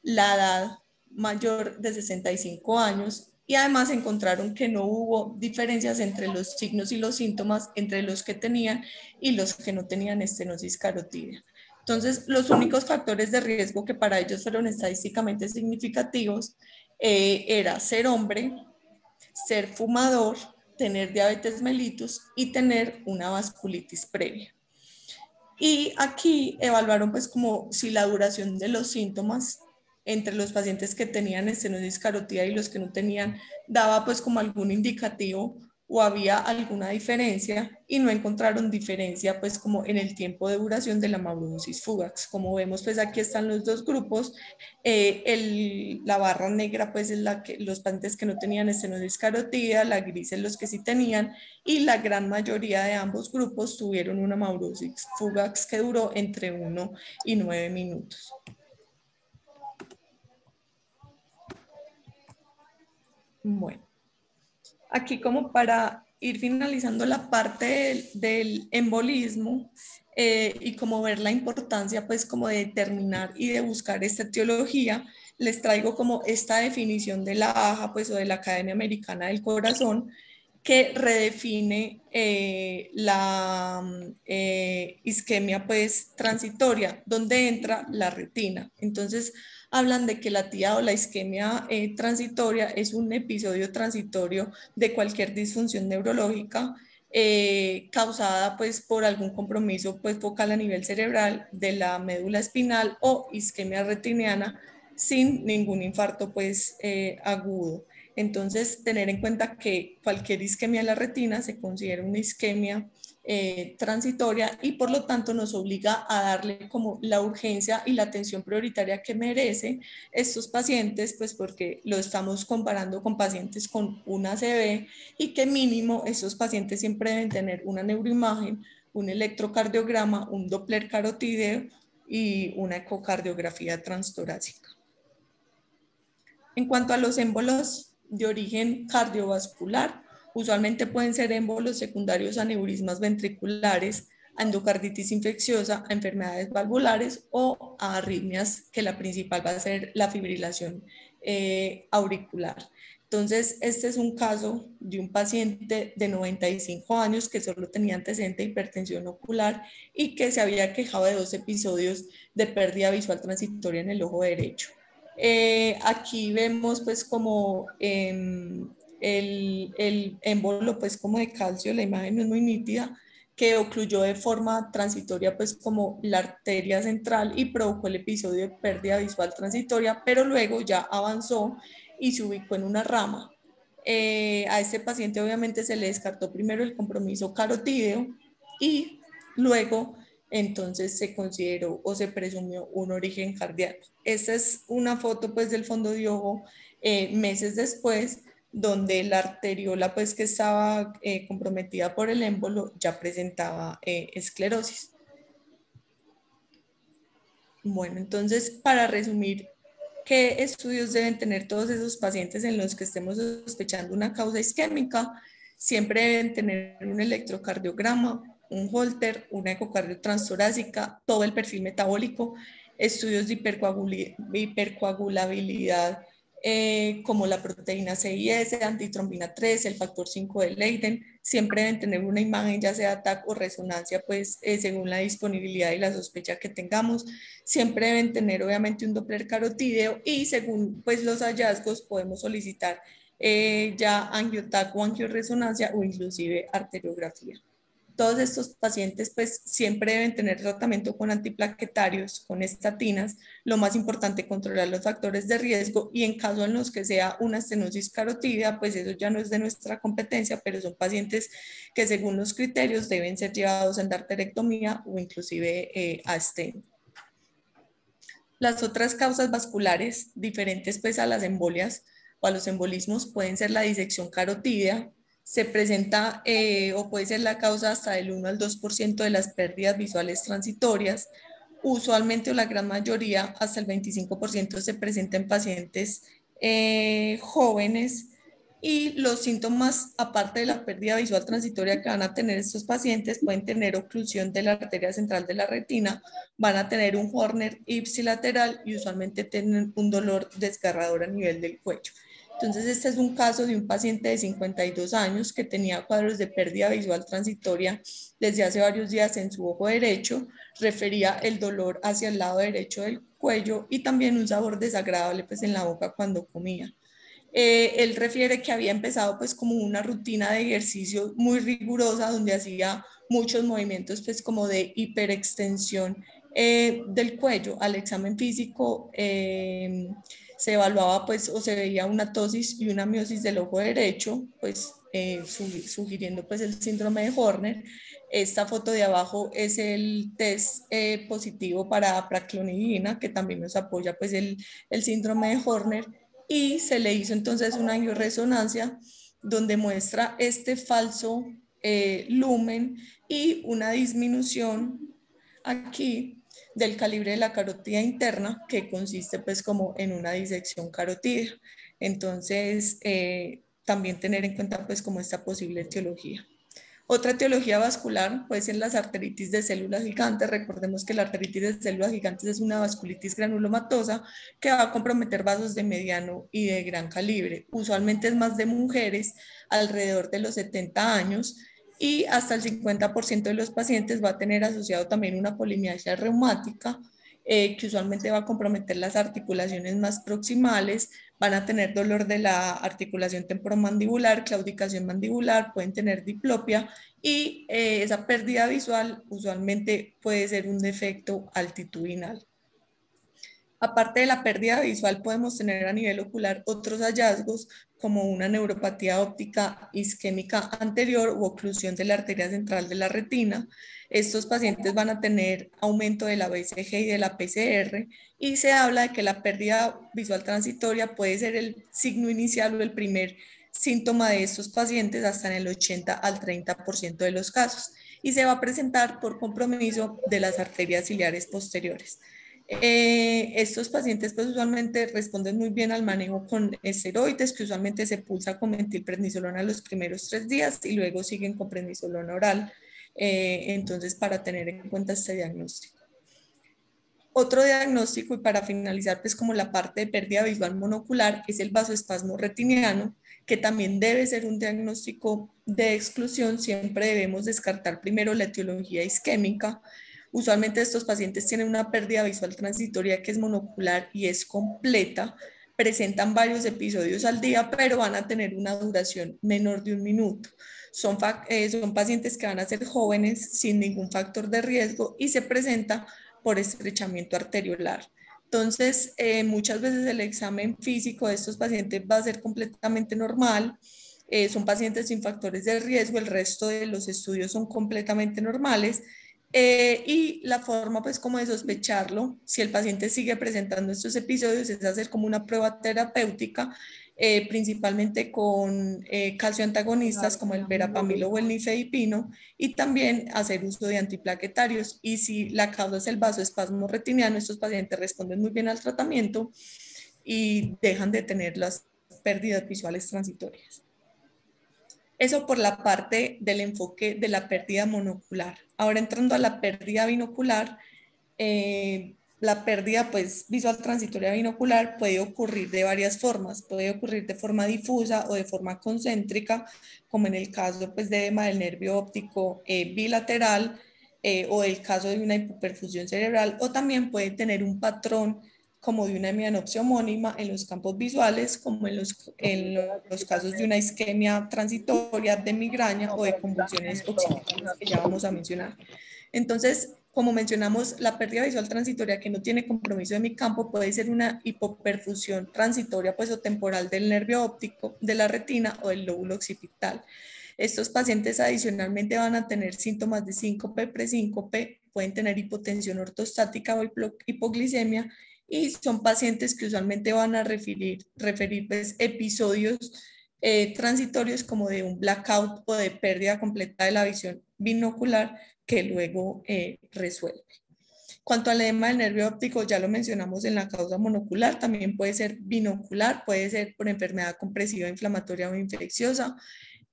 la edad mayor de 65 años y además encontraron que no hubo diferencias entre los signos y los síntomas entre los que tenían y los que no tenían estenosis carotídea. Entonces, los únicos factores de riesgo que para ellos fueron estadísticamente significativos era ser hombre, ser fumador, tener diabetes mellitus y tener una vasculitis previa. Y aquí evaluaron pues como si la duración de los síntomas entre los pacientes que tenían estenosis carotídea y los que no tenían daba pues como algún indicativo o había alguna diferencia y no encontraron diferencia pues como en el tiempo de duración de la amaurosis fugax. Como vemos pues aquí están los dos grupos, la barra negra pues es los pacientes que no tenían estenosis carotídea, la gris es los que sí tenían y la gran mayoría de ambos grupos tuvieron una amaurosis fugax que duró entre 1 y 9 minutos. Bueno, aquí como para ir finalizando la parte del embolismo y como ver la importancia pues como de determinar y de buscar esta etiología, les traigo como esta definición de la AJA pues o de la Academia Americana del Corazón que redefine la isquemia pues transitoria, donde entra la retina. Entonces, hablan de que la TIA o la isquemia transitoria es un episodio transitorio de cualquier disfunción neurológica causada pues por algún compromiso pues focal a nivel cerebral de la médula espinal o isquemia retiniana sin ningún infarto pues agudo. Entonces, tener en cuenta que cualquier isquemia de la retina se considera una isquemia transitoria y por lo tanto nos obliga a darle como la urgencia y la atención prioritaria que merece estos pacientes, pues porque lo estamos comparando con pacientes con una ACV y que mínimo estos pacientes siempre deben tener una neuroimagen, un electrocardiograma, un Doppler carotídeo y una ecocardiografía transtorácica. En cuanto a los émbolos de origen cardiovascular, usualmente pueden ser émbolos secundarios a aneurismas ventriculares, a endocarditis infecciosa, a enfermedades valvulares o a arritmias, que la principal va a ser la fibrilación auricular. Entonces, este es un caso de un paciente de 95 años que solo tenía antecedente de hipertensión ocular y que se había quejado de 2 episodios de pérdida visual transitoria en el ojo derecho. Aquí vemos pues como el émbolo pues como de calcio, la imagen no es muy nítida, que ocluyó de forma transitoria pues como la arteria central y provocó el episodio de pérdida visual transitoria, pero luego ya avanzó y se ubicó en una rama. A este paciente obviamente se le descartó primero el compromiso carotídeo y luego entonces se consideró o se presumió un origen cardíaco. Esta es una foto pues del fondo de ojo meses después, donde la arteriola pues que estaba comprometida por el émbolo ya presentaba esclerosis. Bueno, entonces para resumir, ¿qué estudios deben tener todos esos pacientes en los que estemos sospechando una causa isquémica? Siempre deben tener un electrocardiograma, un Holter, una ecocardio transtorácica, todo el perfil metabólico, estudios de hipercoagulabilidad como la proteína CIS, antitrombina 3, el factor 5 de Leiden. Siempre deben tener una imagen, ya sea TAC o resonancia, pues según la disponibilidad y la sospecha que tengamos. Siempre deben tener obviamente un Doppler carotídeo y según pues los hallazgos podemos solicitar ya angiotac o angioresonancia o inclusive arteriografía. Todos estos pacientes pues siempre deben tener tratamiento con antiplaquetarios, con estatinas. Lo más importante, controlar los factores de riesgo y en caso en los que sea una estenosis carotídea, pues eso ya no es de nuestra competencia, pero son pacientes que según los criterios deben ser llevados a arterectomía o inclusive a stent. Las otras causas vasculares diferentes pues a las embolias o a los embolismos pueden ser la disección carotídea, se presenta o puede ser la causa hasta del 1 al 2% de las pérdidas visuales transitorias. Usualmente o la gran mayoría, hasta el 25% se presenta en pacientes jóvenes y los síntomas, aparte de la pérdida visual transitoria que van a tener estos pacientes, pueden tener oclusión de la arteria central de la retina, van a tener un Horner ipsilateral y usualmente tienen un dolor desgarrador a nivel del cuello. Entonces, este es un caso de un paciente de 52 años que tenía cuadros de pérdida visual transitoria desde hace varios días en su ojo derecho, refería el dolor hacia el lado derecho del cuello y también un sabor desagradable pues en la boca cuando comía. Él refiere que había empezado pues como una rutina de ejercicio muy rigurosa donde hacía muchos movimientos pues como de hiperextensión del cuello. Al examen físico se evaluaba pues o se veía una ptosis y una miosis del ojo derecho, pues sugiriendo pues el síndrome de Horner. Esta foto de abajo es el test positivo para praclonidina, que también nos apoya pues el síndrome de Horner, y se le hizo entonces una angioresonancia donde muestra este falso lumen y una disminución aquí del calibre de la carótida interna que consiste pues como en una disección carotídea. Entonces, también tener en cuenta pues como esta posible etiología. Otra etiología vascular puede ser las arteritis de células gigantes. Recordemos que la arteritis de células gigantes es una vasculitis granulomatosa que va a comprometer vasos de mediano y de gran calibre. Usualmente es más de mujeres alrededor de los 70 años y hasta el 50% de los pacientes va a tener asociado también una polimialgia reumática que usualmente va a comprometer las articulaciones más proximales, van a tener dolor de la articulación temporomandibular, claudicación mandibular, pueden tener diplopia y esa pérdida visual usualmente puede ser un defecto altitudinal. Aparte de la pérdida visual, podemos tener a nivel ocular otros hallazgos como una neuropatía óptica isquémica anterior u oclusión de la arteria central de la retina. Estos pacientes van a tener aumento de la BCG y de la PCR y se habla de que la pérdida visual transitoria puede ser el signo inicial o el primer síntoma de estos pacientes hasta en el 80 al 30% de los casos y se va a presentar por compromiso de las arterias ciliares posteriores. Estos pacientes pues usualmente responden muy bien al manejo con esteroides, que usualmente se pulsa con metilprednisolona los primeros 3 días y luego siguen con prednisolona oral. Entonces, para tener en cuenta este diagnóstico. Otro diagnóstico, y para finalizar, pues como la parte de pérdida visual monocular, es el vasoespasmo retiniano, que también debe ser un diagnóstico de exclusión. Siempre debemos descartar primero la etiología isquémica. Usualmente estos pacientes tienen una pérdida visual transitoria que es monocular y es completa, presentan varios episodios al día, pero van a tener una duración menor de 1 minuto. Son pacientes que van a ser jóvenes sin ningún factor de riesgo y se presenta por estrechamiento arteriolar. Entonces, muchas veces el examen físico de estos pacientes va a ser completamente normal. Son pacientes sin factores de riesgo, el resto de los estudios son completamente normales. Y la forma pues como de sospecharlo, si el paciente sigue presentando estos episodios, es hacer como una prueba terapéutica, principalmente con calcio antagonistas como el verapamil o el nifedipino, y también hacer uso de antiplaquetarios. Y si la causa es el vasoespasmo retiniano, estos pacientes responden muy bien al tratamiento y dejan de tener las pérdidas visuales transitorias. Eso por la parte del enfoque de la pérdida monocular. Ahora entrando a la pérdida binocular, la pérdida pues, visual transitoria binocular puede ocurrir de varias formas. Puede ocurrir de forma difusa o de forma concéntrica, como en el caso pues, de edema del nervio óptico bilateral o el caso de una hipoperfusión cerebral, o también puede tener un patrón como de una hemianopsia homónima en los campos visuales, como en los casos de una isquemia transitoria, de migraña o de convulsiones occipitales, que ya vamos a mencionar. Entonces, como mencionamos, la pérdida visual transitoria que no tiene compromiso de mi campo puede ser una hipoperfusión transitoria pues, o temporal del nervio óptico, de la retina o del lóbulo occipital. Estos pacientes adicionalmente van a tener síntomas de síncope, presíncope, pueden tener hipotensión ortostática o hipoglicemia, y son pacientes que usualmente van a referir pues, episodios transitorios como de un blackout o de pérdida completa de la visión binocular que luego resuelve. Cuanto al edema del nervio óptico, ya lo mencionamos en la causa monocular, también puede ser binocular, puede ser por enfermedad compresiva inflamatoria o infecciosa,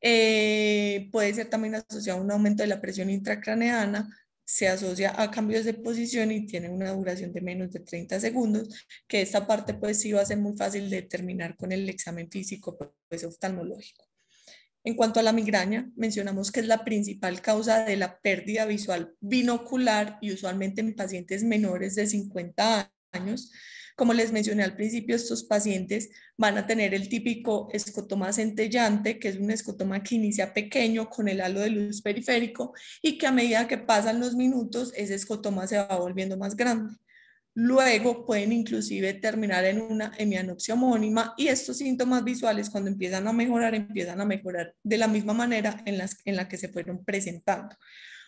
puede ser también asociado a un aumento de la presión intracraneana, se asocia a cambios de posición y tiene una duración de menos de 30 segundos, que esta parte pues sí va a ser muy fácil de determinar con el examen físico pues, oftalmológico. En cuanto a la migraña, mencionamos que es la principal causa de la pérdida visual binocular y usualmente en pacientes menores de 50 años. Como les mencioné al principio, estos pacientes van a tener el típico escotoma centellante, que es un escotoma que inicia pequeño con el halo de luz periférico y que a medida que pasan los minutos, ese escotoma se va volviendo más grande. Luego pueden inclusive terminar en una hemianopsia homónima, y estos síntomas visuales cuando empiezan a mejorar de la misma manera en la que se fueron presentando.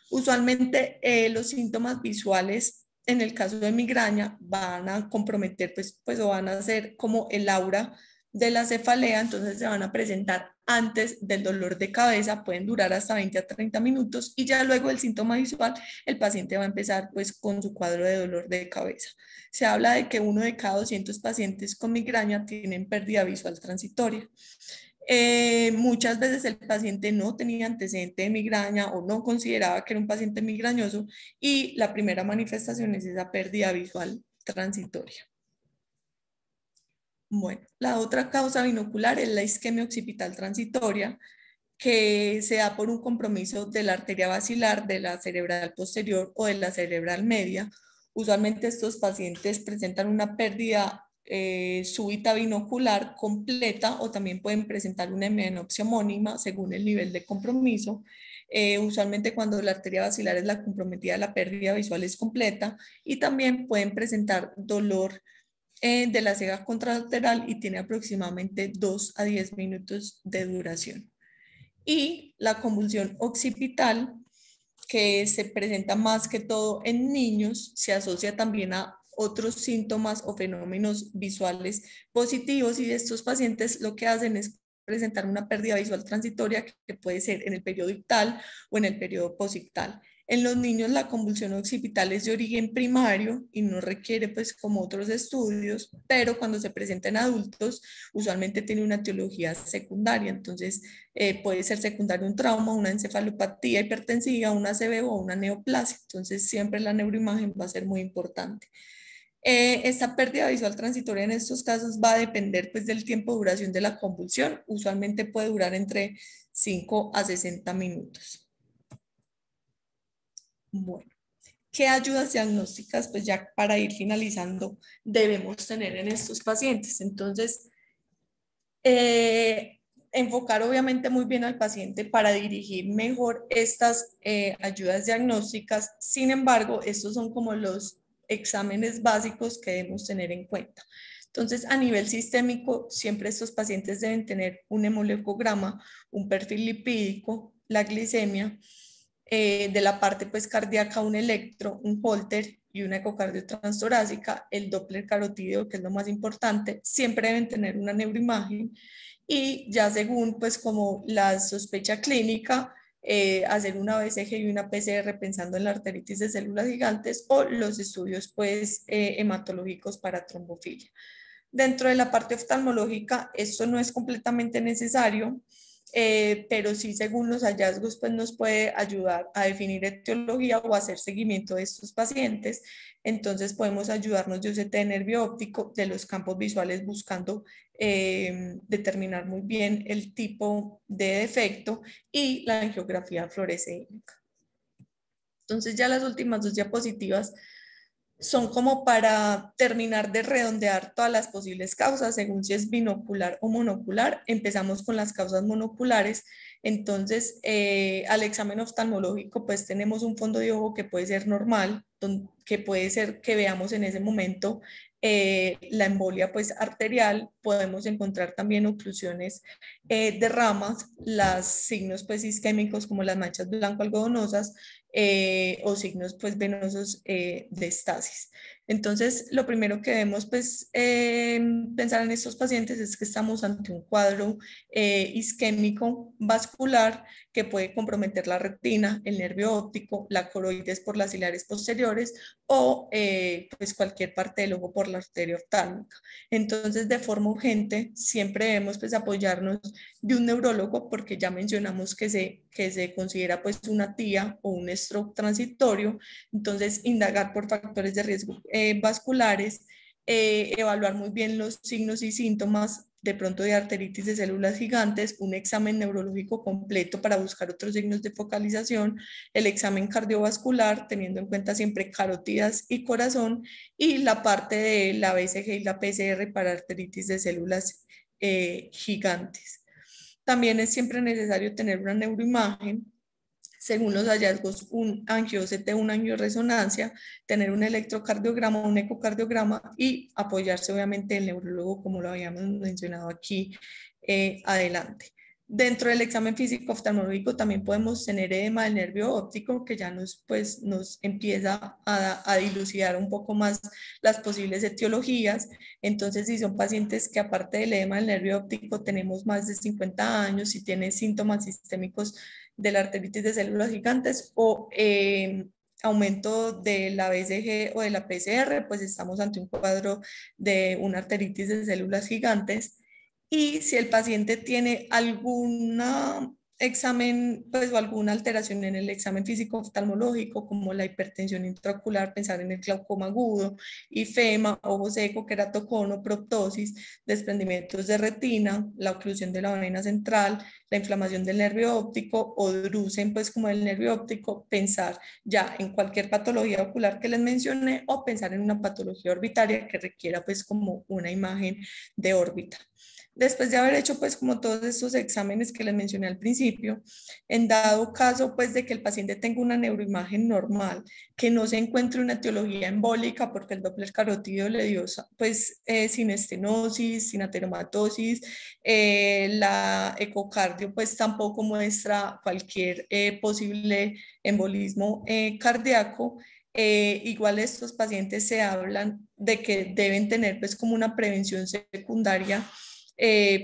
Usualmente los síntomas visuales en el caso de migraña van a comprometer pues o van a ser como el aura de la cefalea, entonces se van a presentar antes del dolor de cabeza, pueden durar hasta 20 a 30 minutos y ya luego el síntoma visual, el paciente va a empezar pues con su cuadro de dolor de cabeza. Se habla de que 1 de cada 200 pacientes con migraña tienen pérdida visual transitoria. Muchas veces el paciente no tenía antecedente de migraña o no consideraba que era un paciente migrañoso y la primera manifestación es esa pérdida visual transitoria. Bueno, la otra causa binocular es la isquemia occipital transitoria, que se da por un compromiso de la arteria basilar, de la cerebral posterior o de la cerebral media. Usualmente estos pacientes presentan una pérdida súbita binocular completa o también pueden presentar una hemianopsia homónima según el nivel de compromiso. Usualmente cuando la arteria basilar es la comprometida, la pérdida visual es completa, y también pueden presentar dolor de la ceja contralateral y tiene aproximadamente 2 a 10 minutos de duración. Y la convulsión occipital, que se presenta más que todo en niños, se asocia también a otros síntomas o fenómenos visuales positivos, y de estos pacientes lo que hacen es presentar una pérdida visual transitoria que puede ser en el periodo ictal o en el periodo posictal. En los niños la convulsión occipital es de origen primario y no requiere pues como otros estudios, pero cuando se presenta en adultos usualmente tiene una etiología secundaria, entonces puede ser secundario un trauma, una encefalopatía hipertensiva, una ACV o una neoplasia, entonces siempre la neuroimagen va a ser muy importante. Esta pérdida visual transitoria en estos casos va a depender pues, del tiempo de duración de la convulsión. Usualmente puede durar entre 5 a 60 minutos. Bueno, ¿Qué ayudas diagnósticas, pues ya para ir finalizando, debemos tener en estos pacientes? Entonces, enfocar obviamente muy bien al paciente para dirigir mejor estas ayudas diagnósticas. Sin embargo, estos son como los exámenes básicos que debemos tener en cuenta. Entonces, a nivel sistémico, siempre estos pacientes deben tener un hemoleucograma, un perfil lipídico, la glicemia, de la parte pues cardíaca un electro, un Holter y una ecocardio transtorácica, el Doppler carotídeo, que es lo más importante. Siempre deben tener una neuroimagen y ya según pues como la sospecha clínica, hacer una BCG y una PCR pensando en la arteritis de células gigantes o los estudios pues hematológicos para trombofilia. Dentro de la parte oftalmológica, esto no es completamente necesario, pero sí según los hallazgos pues nos puede ayudar a definir etiología o hacer seguimiento de estos pacientes. Entonces podemos ayudarnos de OCT de nervio óptico, de los campos visuales buscando determinar muy bien el tipo de defecto y la angiografía fluorescénica. Entonces ya las últimas dos diapositivas son como para terminar de redondear todas las posibles causas, según si es binocular o monocular. Empezamos con las causas monoculares. Entonces, al examen oftalmológico, pues tenemos un fondo de ojo que puede ser normal, que puede ser que veamos en ese momento la embolia pues arterial. Podemos encontrar también oclusiones de ramas, los signos pues isquémicos como las manchas blanco-algodonosas, o signos pues venosos de estasis. Entonces, lo primero que debemos pues pensar en estos pacientes es que estamos ante un cuadro isquémico vascular que puede comprometer la retina, el nervio óptico, la coroides por las ciliares posteriores o pues cualquier parte del ojo por la arteria oftálmica. Entonces, de forma urgente, siempre debemos pues apoyarnos de un neurólogo porque ya mencionamos que se considera pues una TIA o un stroke transitorio. Entonces, indagar por factores de riesgo vasculares, evaluar muy bien los signos y síntomas de pronto de arteritis de células gigantes, un examen neurológico completo para buscar otros signos de focalización, el examen cardiovascular, teniendo en cuenta siempre carótidas y corazón, y la parte de la BCG y la PCR para arteritis de células gigantes. También es siempre necesario tener una neuroimagen, según los hallazgos, un angio-CT, una angioresonancia, tener un electrocardiograma, un ecocardiograma y apoyarse obviamente el neurólogo como lo habíamos mencionado aquí adelante. Dentro del examen físico oftalmológico también podemos tener edema del nervio óptico que ya pues, nos empieza a dilucidar un poco más las posibles etiologías. Entonces, si son pacientes que aparte del edema del nervio óptico tenemos más de 50 años, si tienen síntomas sistémicos de la arteritis de células gigantes o aumento de la BCG o de la PCR, pues estamos ante un cuadro de una arteritis de células gigantes. Y si el paciente tiene alguna examen, pues o alguna alteración en el examen físico oftalmológico, como la hipertensión intraocular, pensar en el glaucoma agudo, ifema, ojo seco, queratocono, proptosis, desprendimientos de retina, la oclusión de la vena central, la inflamación del nervio óptico o drusen, pues como el nervio óptico, pensar ya en cualquier patología ocular que les mencioné o pensar en una patología orbitaria que requiera pues como una imagen de órbita. Después de haber hecho pues como todos estos exámenes que les mencioné al principio, en dado caso pues de que el paciente tenga una neuroimagen normal, que no se encuentre una etiología embólica porque el Doppler carotídeo le dio pues sin estenosis, sin ateromatosis, la ecocardio pues tampoco muestra cualquier posible embolismo cardíaco. Igual estos pacientes se hablan de que deben tener pues como una prevención secundaria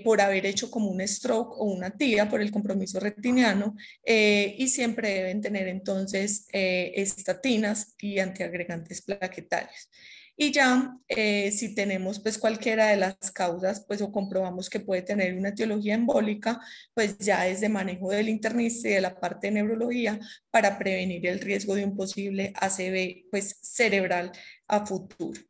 por haber hecho como un stroke o una TIA por el compromiso retiniano, y siempre deben tener entonces estatinas y antiagregantes plaquetarios. Y ya si tenemos pues cualquiera de las causas pues o comprobamos que puede tener una etiología embólica, pues ya es de manejo del internista y de la parte de neurología para prevenir el riesgo de un posible ACV pues cerebral a futuro.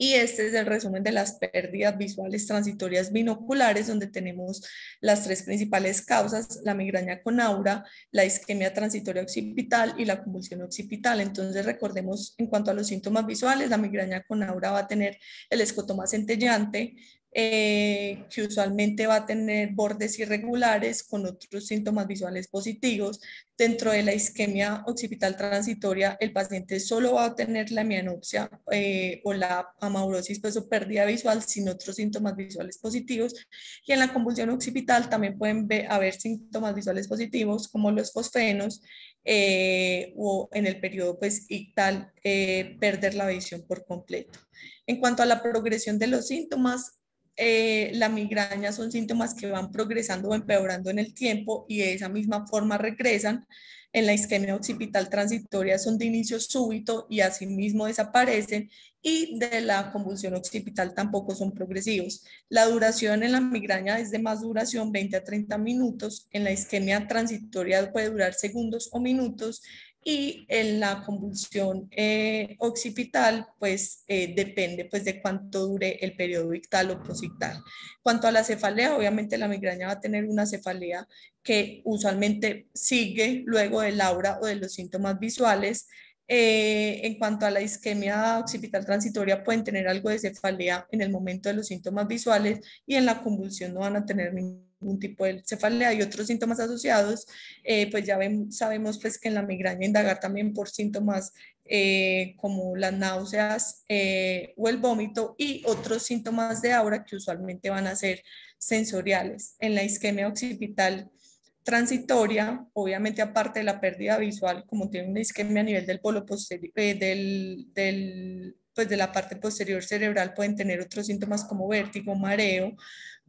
Y este es el resumen de las pérdidas visuales transitorias binoculares, donde tenemos las tres principales causas: la migraña con aura, la isquemia transitoria occipital y la convulsión occipital. Entonces recordemos, en cuanto a los síntomas visuales, la migraña con aura va a tener el escotoma centellante, que usualmente va a tener bordes irregulares con otros síntomas visuales positivos. Dentro de la isquemia occipital transitoria, el paciente solo va a tener la mianopsia o la amaurosis, pues, o pérdida visual, sin otros síntomas visuales positivos. Y en la convulsión occipital también pueden haber síntomas visuales positivos como los fosfenos, o en el periodo pues ictal, perder la visión por completo. En cuanto a la progresión de los síntomas, la migraña son síntomas que van progresando o empeorando en el tiempo y de esa misma forma regresan. En la isquemia occipital transitoria son de inicio súbito y asimismo desaparecen, y de la convulsión occipital tampoco son progresivos. La duración en la migraña es de más duración, 20 a 30 minutos. En la isquemia transitoria puede durar segundos o minutos, y en la convulsión occipital, pues depende pues de cuánto dure el periodo ictal o posictal. Cuanto a la cefalea, obviamente la migraña va a tener una cefalea que usualmente sigue luego del aura o de los síntomas visuales. En cuanto a la isquemia occipital transitoria, pueden tener algo de cefalea en el momento de los síntomas visuales, y en la convulsión no van a tener ningún tipo de cefalea y otros síntomas asociados. Pues ya sabemos pues que en la migraña indagar también por síntomas como las náuseas o el vómito, y otros síntomas de aura que usualmente van a ser sensoriales. En la isquemia occipital transitoria, obviamente aparte de la pérdida visual, como tiene una isquemia a nivel del polo posterior, pues de la parte posterior cerebral, pueden tener otros síntomas como vértigo, mareo,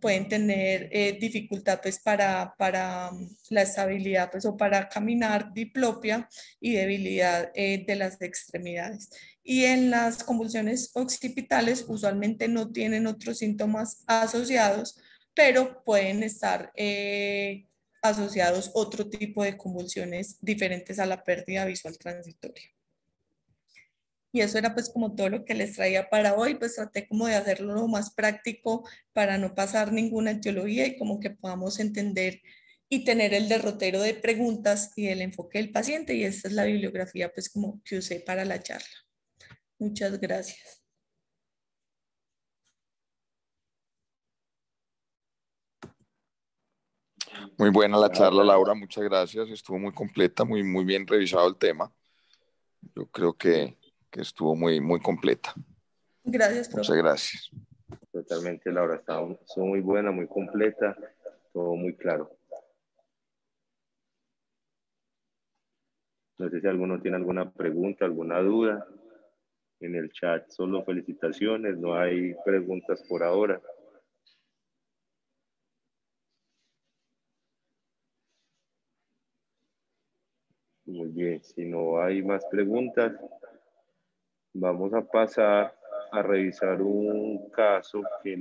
pueden tener dificultad pues para la estabilidad pues, o para caminar, diplopia y debilidad de las extremidades. Y en las convulsiones occipitales usualmente no tienen otros síntomas asociados, pero pueden estar asociados otro tipo de convulsiones diferentes a la pérdida visual transitoria. Y eso era pues como todo lo que les traía para hoy, pues traté como de hacerlo lo más práctico para no pasar ninguna etiología y como que podamos entender y tener el derrotero de preguntas y el enfoque del paciente. Y esta es la bibliografía pues como que usé para la charla. Muchas gracias. Muy buena la charla, Laura, muchas gracias. Estuvo muy completa, muy bien revisado el tema. Yo creo que estuvo muy completa. Gracias, profe. Muchas gracias. Totalmente, Laura, estuvo muy buena, muy completa, todo muy claro. No sé si alguno tiene alguna pregunta, alguna duda. En el chat solo felicitaciones, no hay preguntas por ahora. Muy bien, si no hay más preguntas, vamos a pasar a revisar un caso que